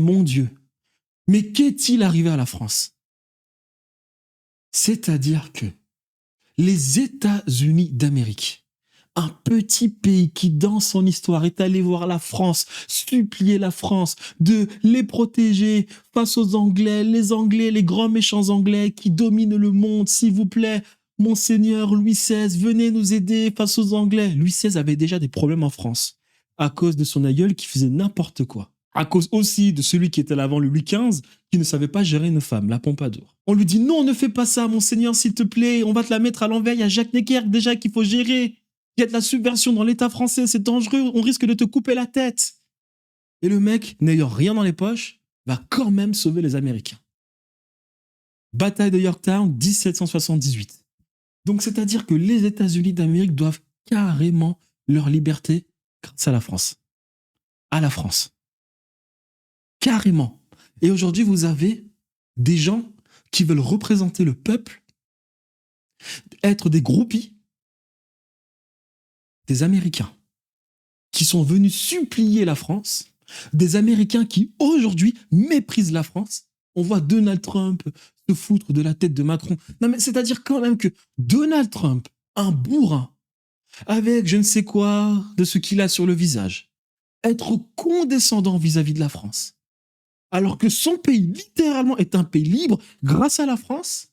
mon Dieu, mais qu'est-il arrivé à la France? C'est-à-dire que les États-Unis d'Amérique, un petit pays qui, dans son histoire, est allé voir la France, supplier la France de les protéger face aux Anglais, les grands méchants Anglais qui dominent le monde, s'il vous plaît, Monseigneur Louis XVI, venez nous aider face aux Anglais. Louis XVI avait déjà des problèmes en France à cause de son aïeul qui faisait n'importe quoi. À cause aussi de celui qui était là avant le Louis XV, qui ne savait pas gérer une femme, la Pompadour. On lui dit non, ne fais pas ça, Monseigneur, s'il te plaît, on va te la mettre à l'envers, il y a Jacques Necker déjà qu'il faut gérer. Il y a de la subversion dans l'État français, c'est dangereux, on risque de te couper la tête. Et le mec, n'ayant rien dans les poches, va quand même sauver les Américains. Bataille de Yorktown, 1778. Donc c'est-à-dire que les États-Unis d'Amérique doivent carrément leur liberté grâce à la France. À la France. Carrément. Et aujourd'hui, vous avez des gens qui veulent représenter le peuple, être des groupies, des Américains qui sont venus supplier la France, des Américains qui aujourd'hui méprisent la France. On voit Donald Trump se foutre de la tête de Macron. Non mais c'est-à-dire quand même que Donald Trump, un bourrin, avec je ne sais quoi de ce qu'il a sur le visage, être condescendant vis-à-vis de la France, alors que son pays littéralement est un pays libre grâce à la France,